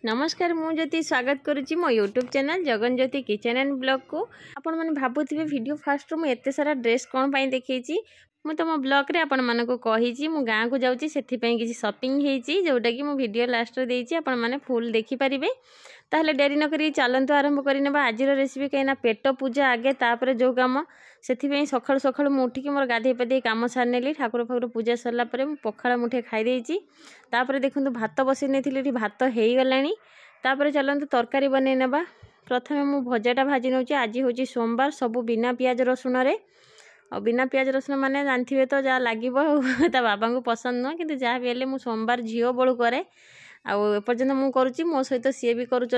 नमस्कार मु ज्योति स्वागत करुच्ची मो YouTube channel Jagan Jyoti kitchen and blog को आपण मैंने भावुवे वीडियो फास्ट मुझे एत सारा ड्रेस कौन देखी मु तुम ब्लॉग रे आपण मानक कही मु गाँ को जाऊँगी से किसी शॉपिंग होती जोटा कि मु वीडियो लास्ट देती आपण मैंने फुल देखिपारे। ताहले डेरी नक चलतु आरंभ करने आज रेसिपी कहीं पेट पूजा आगे तापर जो कम से सकालू सकालू मुठिक मोर गाधे पाधे कम सारी ठाकुर फाकुर पूजा सरला पखाड़ मुठे खाईदेची। तापर देखो भात बसई नहीं भात हो गलानी। तापर चलतु तरकारी बन नेबा। प्रथमे मु भजाटा भाजी नौ। आज हूँ सोमवार सब बिना पियाज रसुण रे और बिना पियाज रसुण माने जानथिबे तो जहाँ लगे ता बाबा को पसंद नुह कि जहाँ भी हेल्ले मु सोमवार झील बड़ू करे आपर्यंत मु करुच्ची मो सहित सी भी करुँच।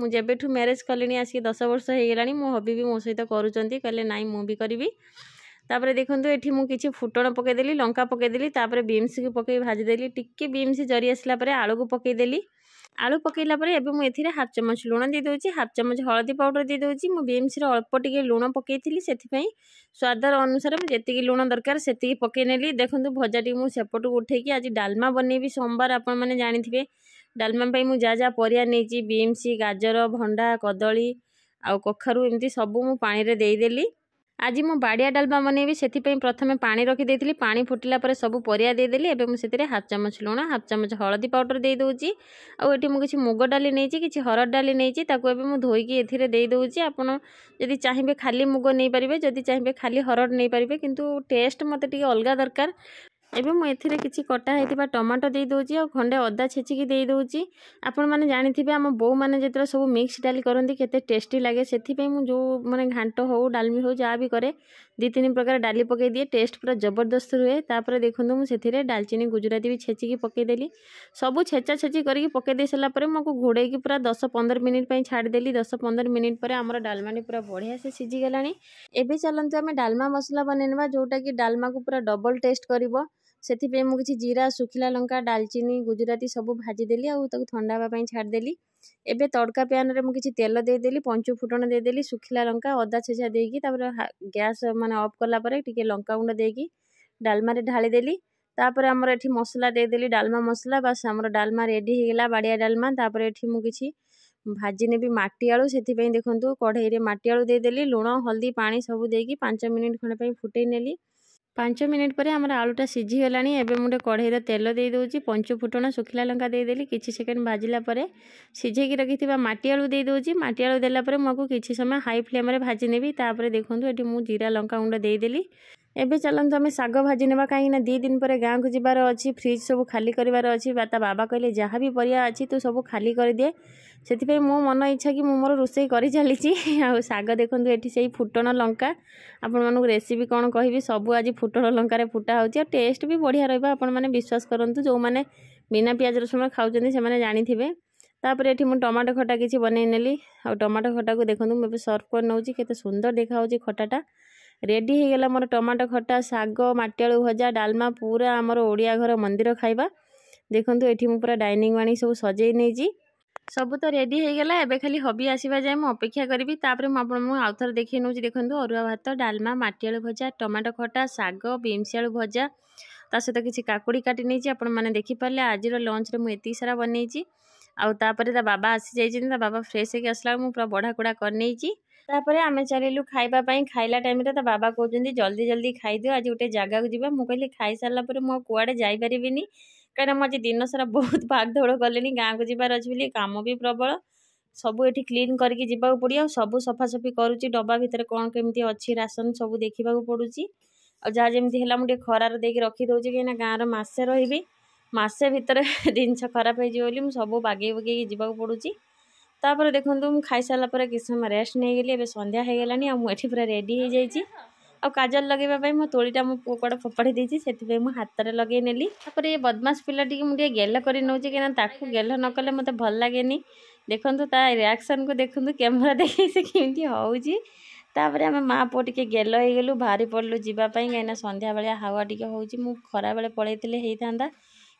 मुझेठू मैरेज कली आसिक 10 वर्ष हो गलानी मो हबी भी मो सहित करुँच कहले नाई मु भी करी। तापर देखो ये मुझे फुटण पकईदेली लंका पकईदेली तापर बीम्स को पकई भाजीदेली टिके बीम्स जरी आसला आलू को पकईदेली। आलू पकईला मुझे हाफ चमच लुण दे दूची हाफ चमच हलदी पाउडर दे दूची। मु बीम्स अल्प टिके लुण पकई से स्वाद अनुसार जी लुण दरकार से पकई नेली। देखो भजा टी मुझे सेपटू उठे आज डालमा बनैबी सोमवार आपण मैंने जानी डालमा मु जा जा परिया नहीं बीम्स गाजर भंडा कदली आउ कखारू एमती सबू मु पानी रे देदेली। आज मु बाड़िया डालमा बनैबी से प्रथमे पानी रखी पानी फुटिला पर सब परिया देदेली। एबे मुझे हाफ चमच लुण हाफ चमच हलदी पाउडर दे दूची। आउे मुझे मुग डाली नहीं कि हरड़ डाली नहीं ताको एबे मु धोईकी एथिरे दे दूची। आपण जदि चाहिए खाली मुग नहीं पारिबे जदि चाहिए खाली हरड़ नहीं पारिबे किंतु टेस्ट मते टिके अलगा दरकार। एबे मु एथिरे किछि कटा हेतिबा टमाटो दे दोची और खंडे अदा छेचिकी दे दोची। आपण माने जानिथिबे हम बो माने जेतरा सब मिक्स डाली करंती केते टेस्टी लागे सेथि मैं जो माने घांटो हो डालमी हो जहाँ भी करे 2-3 प्रकार डाली पकई दिए टेस्ट पूरा जबरदस्त हुए। तापर देखो मुझे डालचीनी गुजराती भी छेचिकी पकईदेली सबू छेचा छेची करके पकई दे सारा पर मुझे घोड़े पूरा 10-15 मिनिट छाड़देली। 10-15 मिनिट पर आमर डालमानी पूरा बढ़िया से सीझीगला। एबे चलते आम डालमा मसला बनैना जोटा कि डालमा को पूरा डबल टेस्ट कर से मुझे जीरा सुखिला लंका डालचीनी गुजराती सब भाजीदेली और ठंडा हाँवाई छाड़देली। एबे तड़का पैन रे मुझे तेल देदेली पंचु फुटण देदेली सुखिला लंका अदा छेचा देकी गैस माने ऑफ कला परे टिके लंका गुंड देकी डालमा रे ढाली देली। तापर हमर एठी मसला देदेली डालमा मसला बस हमर डालमा रेडी हो गला बाड़िया डालमा। तापर एठी मु किछि भाजी नेबी माटी आलू सेथि पई देखंतु कढ़ई रे माटी आलू देदेली लुण हल्दी पानी सब देकी 5 मिनिट खंडे पई फुटई नेली। 5 मिनिट पर आम आलूटा सीझी गलानी। एबे मुझे कढ़ई तेल दे दूची पंचु फुटण सुखिला लंका देदेली किछि सेकेंड भाजिला परे सीझेकी रखिथिबा माटी आलू दे दूची। माटी आलू देला परे मको किछि समय हाई फ्लेम रे भाजी नेबी। तापर देखंतु एठी मु जीरा लंका गुंड देदेली। एबे चलंतु आमे साग भाजी नेबा कहीं 2 दिन पर गाँ को जीवार अच्छी फ्रिज सब खाली करार अच्छी ता बाबा कहले जहाँ भी परिया अच्छी तू सब खाली कर दिए से मो मन इच्छा कि मोर रोषे कर चली साग देखो ये से फुटण लंका आपण मानक रेसिपी कौन कहि सब आज फुटण लंकार फुटा हो टेस्ट भी बढ़िया रहा। आपण मैंने विश्वास करूँ जो मैंने बिना पियाज रसुण खाऊँ से जानी। तापर ये मुझे टमाटो खटा किसी बनई नेली और टमाटो खटा को देखो मुझे सर्व कर नौ केते सुंदर देखा खटाटा रेडी हो गला मोर टमाटो खटा साग माटिआलू भजा डालमा पूरा आमर ओडिया घर मंदिर खाइबा। देखो ये पूरा डाइनिंग वाणी सब सजई नहीं सब तो रेडी हो गला। एबे खाली हबी आसवा जाए मुझे अपेक्षा करी। तापर मुझे आउ थे देखिए नौ देखो अरुआ भात डालमा माटिआलू भजा टमाटो खटा साग बीम्स आलू भजा ता सहित किसी काकुड़ी काटी नहीं आपण मैंने देखिपारे आज लंच रे मुझे सारा बनई आउे ता बाबा आसी जाइए बाबा फ्रेश होकर आसला मुझे पूरा बढ़ा कुड़ा कर तापर आम चलू खाइबापी खाइला टाइम ता बाबा कहते जल्दी जल्दी खाईदियो आज गोटे जगह को जीवा। मुझे कहली खाई सारा पर मुझे कुआड़े जापरि कहीं मुझे दिन सारा बहुत भाग दौड़ कले गाँ को जीवार अच्छी कम भी प्रबल सबू ये क्लीन करके जीवा पड़ो सब सफासफी करुच्ची डब्बा भितर कौन केमती अच्छी राशन सब देखा पड़ुची और जहाँ जमी है मुझे खरार देकी रखीदे कहीं गाँव मसे रही मसे भितर जिनस खराब हो सब बागे बगे जीवा पड़ुची। तापर देखो मुझे खाई सारा पर किस समय रेस्ट नहीं गली। संध्या हो गलानी मुझे पूरा रेडी हो जाइए और काजल लगेवाई मो तोलीटा मो पुआ कड़े फोपाड़ी देती से मुझे हाथ में लगे नेली। तापर ये बदमाश पिला मुझे गेल कर नौचे कहीं गेल न कले मत भल लगे। देखो ता रिएक्शन को देखो कैमेरा देखी से केमती होउची। तापर आम माँ पुआ टिके गेल हो गलु बाहरी पड़लु जीवाई कहीं संध्या बेला हावा टिके होउची मु खरा बेले पलैते होता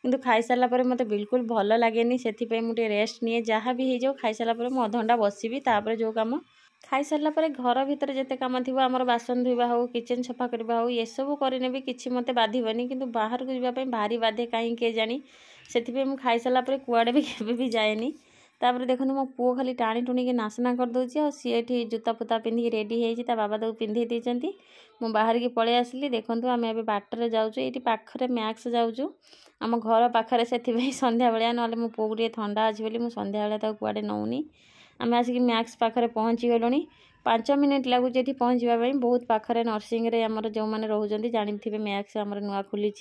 किंतु खाई सारा पर मत बिल्कुल भल लगे से मुझे रेस्ट निए जहाँ भी हो जाओ खाई सारा पर मु अधघंटा बसबी। तापर जो कम खाई सारा पर घर भितर जिते कम थी आम बासन धोवा हो किचन सफा करवा हो ये सब करने भी किसी मत बाधबनी किंतु बाहर को जावाई भारी बाधे कहीं किए जानी से खाई सारा पर कुआड़े भी केवे भी जाएनी। तापर देखो मो पुओ खाली टाणी टुणिकी नासना करदे और सी ये जूता फुता पिंधिकी रेडी होती बाबा ताको पिंधे देती मु बाहर की पलि आसली देखूँ आम ए बाटर जाऊँ ये पाखे मैक्स जाऊँ आम घर पाखे से सन्ध्या बेलिया ना मो पुओ को ठंडा अच्छी बोली मुझे सन्ध्या बेला कुआडे नौनी आम आसिक मैक्स पाखे पहुँची गलुनी 5 मिनिट लगुच ये पहुँचापी बहुत पाखे नर्सिंग आमर जो मैंने रोचे जानी मैक्स आमर नुआ खुली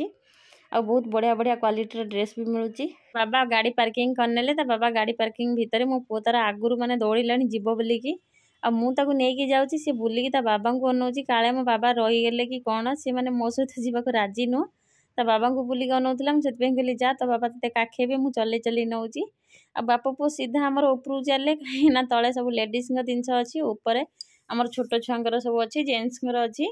आ बहुत बढ़िया बढ़िया क्वालिटी ड्रेस भी मिलूँ। बाबा गाड़ी पार्किंग करने बाबा गाड़ी पार्किंग भितर मो पुओ तार आगुरी मैंने दौड़िलानी जीव बोलिकी आ मुझे नहीं जाऊँगी सी बुलिकी ता बाबा को अनाऊँगी काले मो बाबा रहीगले कि कौन सी मैंने मो सहित जावाक राजी नुह ता बाबा को बुलिकी अनाऊला मुझे कहली जा तो बाबा ते काखेबे मुझे चल चल नौची आ बापा पुओ सीधा आमर उपरू चले कहीं तले सब लेडीज जिनस अच्छी उपर आमर छोट छुआर सब अच्छी जेन्ट्स अच्छी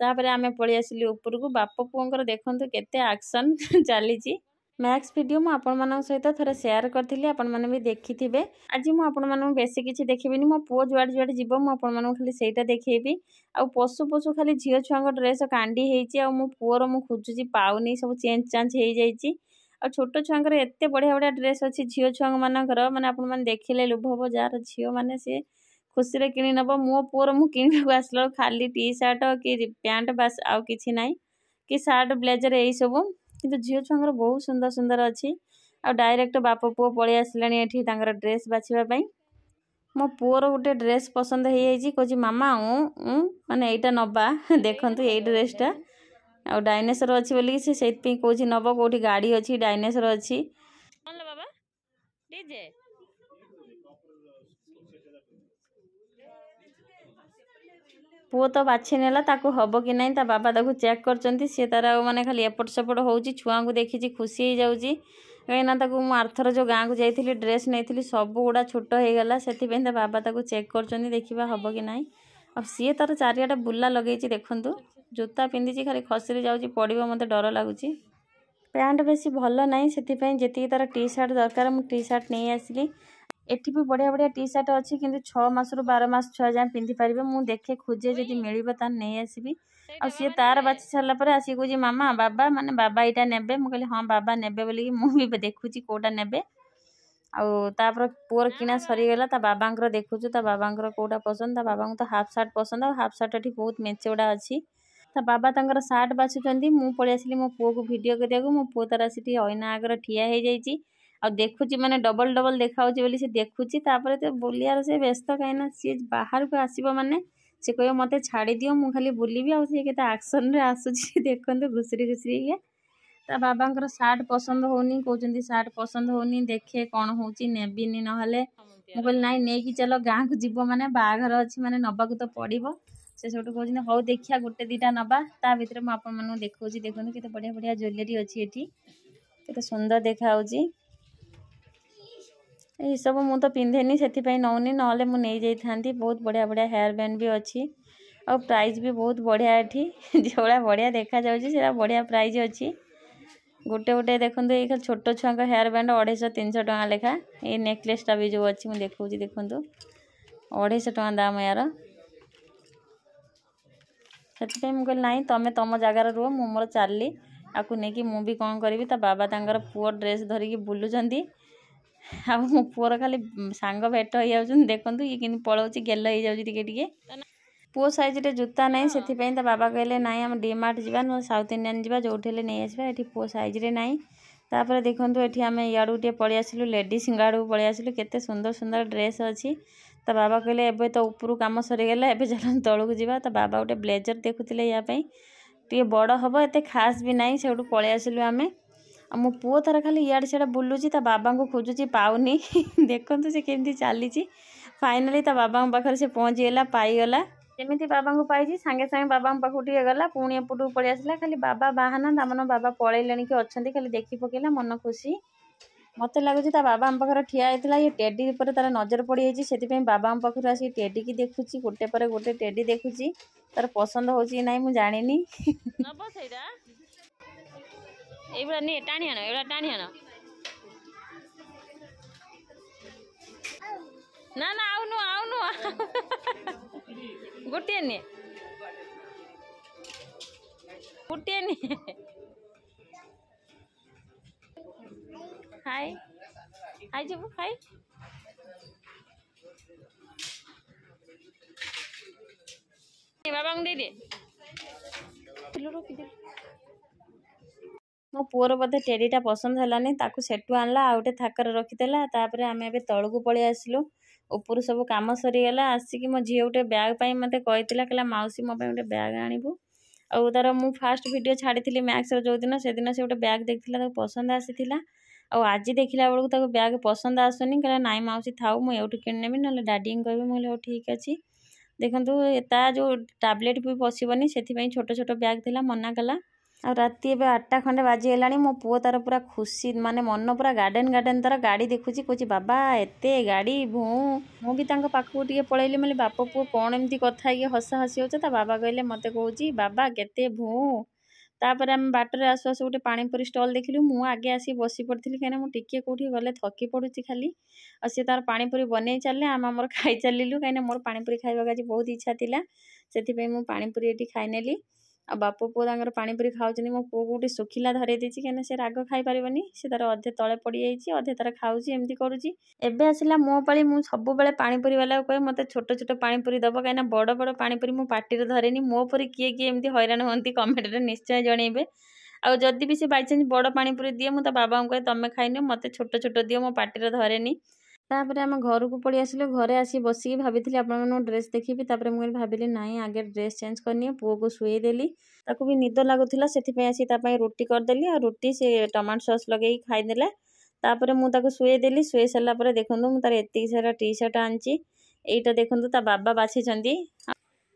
तापर आम पलि आसिली उपरकू बाप पुओंकर देखंतु केते एक्शन चली मैक्स वीडियो मु आपण मानक सहित थोड़े शेयर करथिली आपण माने भी देखिथिबे। आज मु आपण मानक बेसी किछि देखिबिनी मो पुओ जुआड जुआड जीव मु आपण मानक खाली सेटा देखैबी आ पशु पशु खाली झियो छुआंक ड्रेस कांडी हेइची आ मो पुओर मु खोजुची पाउनी सब चेंज चांज हेइ जाइची आ छोट छुआंकर एते बढ़िया बढ़िया ड्रेस अछि झियो छुआंक मानकर माने आपण माने देखिले लुभव जार झियो माने से खुशी रे किनि नब मो पुओर मु किनिबाक आसलो खाली टी शर्ट कि पैंट बास आउ किछि नाइ कि शर्ट ब्लेजर एई सब किंतु झियो छुआंकर बहुत सुंदर सुंदर अच्छी आ डायरेक्ट बाप पुओ पलि आसिलानी एठी तांकर ड्रेस बाछिबा पई मो पुओर गोटे ड्रेस पसंद हो जाइए कौच मामा माने एटा नबा देखंतु ये ड्रेसटा आ डायनासोर अच्छी बोली से कौच नब कौटी गाड़ी अच्छी डायनासोर अच्छी बाबा डीजे पुओ तो बाछी नेला ताकू हब कि नहीं ता बाबा ताकू चेक करचंती सी तार माने खाली एपट सेपट होउची छुआ को देखी खुशी हो जाउची कहीं ताकू मु आरथर जो गाँ को जाइली ड्रेस नहीं सब गुड़ा छोट हो गला से बाबा ताकू चेक करचंती देखिबा हब कि नहीं अब सी तार चारियाटा बुला लगे देखंतु जूता पिंधि खाली खसरी जाउची पड़िबो मते डर लागुची पैंट बेसी भल ना से तार टी शर्ट दरकार मु टी शर्ट नहीं आसली एठी भी बढ़िया बढ़िया टी शर्ट अच्छी किंतु 6 मास रु 12 मास छुआ जाए पिंधि पारे मु देखे खोजे जदि मिल तार नहीं आसबि आ सी तार बाची सारा पर आसी कौची मामा बाबा माने बाबा इटा नेबे मु कहली हाँ बाबा नेबे बोली मु भी देखुची कोटा नेबे आउर पुअर किना सरीगला ता बाबांकर देखुचु ता बाबांकर कोटा पसंद ता बाबा तो हाफ सार्ट पसंद और हाफ सार्ट एठी बहुत मेचे गुड़ा अच्छी ता बाबा तांकर सार्ट बाछुचंती मु पळि आसिली मो पुओ को वीडियो करिया मो पुओ तार आसी ऐना आगर ठिया हो जाइची आ देखुची माने डबल डबल देखाउची बोली से देखुची तापर तो बुलियार से व्यस्त कहीं सी बाहर को आसीबो माने से कह मत छाड़ी दियो मु खाली बुलबी आ एक्शन रे आसुची देखंतु घुसरी घुसरी ये ता बाबांकर सार्ट पसंद होनी कहउचंती सार्ट पसंद होनी देखे कौन होची नेबिनी नहले मु कहली नाइ नेकी चलो गाँ को जीव माने बाघर अच्छी माने नबाकू तो पड़िबो से सब कहउचंती हौ देखिया गोटे दीटा नबा ता भितर मु आपन मानू देखउची देखंतु केते बढ़िया बढ़िया ज्वेलरी अच्छी एठी केते सुंदर देखाउची ये सब मु तो पिंधेनी से नौनी नहले मु नहीं जाइथांती बहुत बढ़िया बढ़िया हेयर बैंड भी अच्छी और प्राइस भी बहुत बढ़िया एठी जो बढ़िया देखा जाउची सेरा बढ़िया प्राइस अच्छी गोटे गोटे देखंतु ये छोट छुआ का हेयर बैंड 250-300 टका लेखा ये नेकलेसटा भी जो अच्छी मु देखउची देखंतु 250 टका दाम यार से मुझे नाई तुम तुम जगार रुह मु मोर चलली आपको लेकिन मु भी कौन करी ता बाबा तांकर पुओ ड्रेस धरिकी बुलुचंती आ मो पुओर खाली सांग भेट हो जाउछन देखंतु ये किन पळौची गेल हो जाउची टिके टिके पुओ साइज रे जूता नहीं सेथि पई ता बाबा कहले नाई हम डीमार्ट जीवा न साउथ इंडियन जीवा जोठेले नहीं आसबा एठी पुओ साइज रे नहीं तापर देखंतु एठी आमे याडू टे पळि आसिलु लेडीज गाडू पळि आसिलु केते सुंदर सुंदर ड्रेस अछि ता बाबा कहले एबे तो ऊपर काम सरी गेला एबे चलन तळु जीवा ता बाबा गोटे ब्लेजर देखुतिले या पई टे बड़ हबो एते खास भी नहीं सेउटु पळि आसिलु आमे आ मो पुओ तार खाली इयाडे सियाडे बुलुची ता बाबा को खोजुची पाउनी देखंतु से केमती चलीची फाइनली ता बाबा पाखरे से पहुंची गेला पाईगला जेमिति बाबा को पाइची सांगे सांगे बाबा पाखु टिके गला पुणी एपटू पळि आसिला खाली बाबा बाहाना तामन बाबा पळैलेनी कि अछंती खाली देखि पकेला मन खुशी मते लागुची ता बाबा पाखरे ठिया आइतला ये टेडी पर तार नजर पड़ी जाइची सेति पई बाबा पाखु आसी टेडी की देखुची गोटे पर गोटे टेडी देखुची तार पसंद होची नाही मु जानिनी नबो सेरा एबड़ा ने टाणी आनो एबड़ा टाणी आनो ना ना आउनु गोटे ने हाय हाय जबु हाय बाबा दे दे मो पुअर बोधे टेरीटा पसंद है ताकू सेठू आणला आ गोटे थाकर रखीदेला तापर आम ए तलू पलि आसलु ऊपर सब कम सरीगला आसिक मो झी गोटे ब्याग पाई मते कहला मौसी मो गोटे ब्याग आणबू आ तार मु फास्ट वीडियो छाड़ी मैक्स जो दिन से दिन से गोटे ब्याग देखा पसंद आसी आज देखला बेलू ब्याग पसंद आसुनी कहला नाई मौसी थाऊ मुझे किनेबी ना डाडी कहबी मुझे हो ठीक अच्छे देखु ता जो टैबलेट भी पशबनी से छोट छोट ब्याग थी मना कला आ राति ए 8टा खंडे बाजीगला मो पुओ तार पूरा खुशी माने मन पूरा गार्डन गार्डन तार गाड़ी देखुची कौच बाबा एते गाड़ी भू मु भी पाखक टे पलैली मतलब बाप पुओ कौन एमती कथा हसा हसी हो बाबा कहले मत कौच बाबा केते भू तापर आम बाटर आसु आसु गोटे पानीपुरी स्टल देखिलु मु आगे आसी बसी पड़ी कहीं मुझे टिके कौटी गले थकी पड़ुची खाली आ सी तार पानीपुरी बन चलने आम खाई चलू कहीं मोर पानीपुरी खाइबा आज बहुत इच्छा थिला से मुझे पानीपुरी ये खाईनेली आ बाप पुओ पानीपुरी खाऊँ मो पुओ गोटे सुखिला धरे देती कहीं से राग खाई पारनी से तार अधे तले पड़ी जाइए अधे तार खाऊँ एमती करुच्ची एबे आसला मो पाली मु सब बेले पानीपुरी वाला कहे मत छोट छोट पानीपुरी दब कहीं बड़ बड़ पानीपुरी मो पार्टी धरेनी मो पर किए किए एमती हैरान होती कमेंट निश्चय जनइबे आ जदि भी से बाईचान्स बड़ पानीपुरी दिए मुझे बाबा कहे तुम खाइन मत छोट छोट दियो मो पार्टी धरेनी तापर आम घर को पलि आसिलु घरे आसी बसिक भाभी आपण ड्रेस देखी तापर मुझे भाविली नाई आगे ड्रेस चेंज करनी पुओ को शुएदेली ताकू भी निद लगुला से आसी रुटी करदेली आ रुटी से टमाटो सॉस लगे खाईदेला तापर मुझे शुएदेली शुए सारापर देखूँ मुझे एति सारा टी शर्ट आनी यहीटा देखूँ ता बाबा बाछी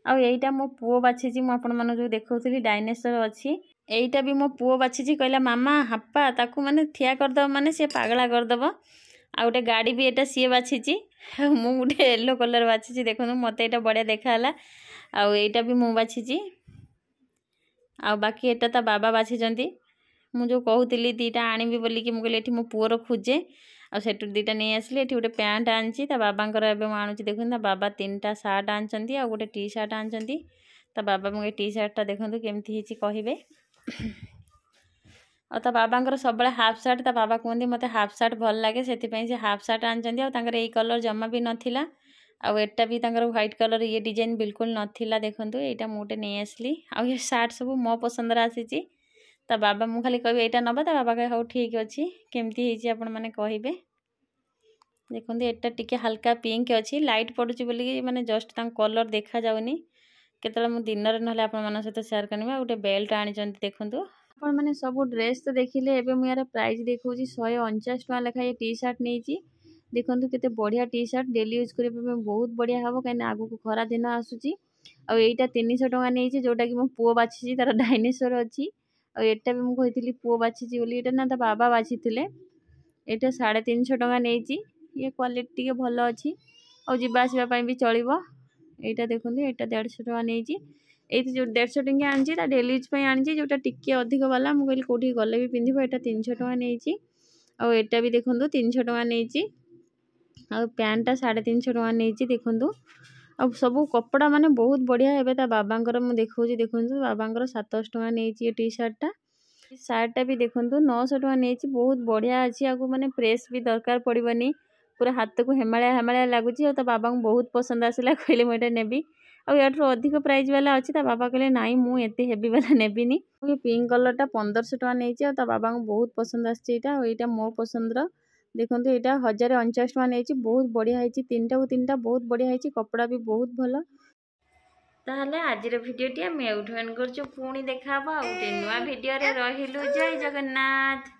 आईटा मो पुओ बाछी मुझे देखी डायनेसर अच्छी यहीटा भी मो पुओ बाछी कहला मामा हापा ताकू माने ठिया करदब माने सी पागला करदब आ गोटे गाड़ी भी एटा सी बाछी मु गोटे येलो कलर बाछी देखो मत यहाँ बढ़िया देखाला आईटा भी मु बाछी आ बाकी एटा ता बाबा बाछी मु जो कहूली दीटा आनबी बोलिकी मुझे ये मो पुअर खोजे आठू दीटा नहीं आसली ये गोटे पैंट आनी बाबांकर एवं आणुची देखो बाबा 3टा सार्ट आनी आ गोटे टी सार्ट आनी बाबा मुझे टी सार्टा देखो केमती कहे और बाबांकर सब हाफ सार्ट बाबा कहते मत हाफ सार्ट भल लगे से हाफ सार्ट आनी कलर जमा भी नाला आटा भी व्हाइट कलर ये डिजाइन बिल्कुल नाला देखूँ यहाँ मुझे नहीं आसली आ ये सार्ट सब मो पसंद आसी बाबा मु खाली कह यहाँ नवा बाबा कहे हाँ ठीक अच्छे केमती आपण मैंने कहे देखो यहाँ टिके हल्का पिंक अच्छी लाइट पड़ुची बोलिकी माने जस्ट कलर देखा जाऊनी केतला मु दिन ना आपण सहित सेयार करनी गोटे बेल्ट आनी देखूँ आपण मैंने सब ड्रेस तो देखिले एबे मु यार प्राइस देखौची 149 टका लेखा ये टी शर्ट नहीं देखो केते बढ़िया टी शर्ट डेली यूज करने बहुत बढ़िया हम कहीं आगू को खरा दिन आसूची आईटा 300 टका नहीं जोटा कि मो पुओ बाछी तार डायनेसर अच्छी आटा भी मुझे पुओ बाछी बोली एटा ना बाबा बाछी थे यहाँ 350 टका नहीं ये क्वालिटी टे भल अच्छी और जावासवाई भी चलो यहाँ देखो यहाँ 150 टका नहीं ये जो 150 टंकिया आनी डेली यूज आनी जोटा टिके अधिक वाला मुझे कौटी गले भी पिंधब यहाँ 300 टका नहीं आटा भी देखो 300 टका नहीं पैंटा 350 टका नहीं देखूँ आ सब कपड़ा माने बहुत बढ़िया है बाबांकर मुझे देखा देखूँ बाबांकर 700 टका नहीं टी सार्टा सार्टा भी देखूँ 900 टका नहीं बहुत बढ़िया अच्छी आपको माने प्रेस भी दरकार पड़ोनी पूरा हाथ को हेमाया हेमाया लगुच बाबा को बहुत पसंद आसला कहले मुझे नेबी आठ अधिक प्राइस वाला अच्छी बाबा कहले नाई मुझे हेवी वाला नेबिनी ये पिंक कलर टा 1500 टका नहीं बाबा को बहुत पसंद आईटा मो पसंद देखो यहाँ 1049 टका नहीं बहुत बढ़िया है 3टा को 3टा बहुत बढ़िया है कपड़ा भी बहुत भल ताहले आज भिडियोटी आम एठू एंड कर पुणी देखा गोटे नुआ भिडियो रहिलु जय जगन्नाथ।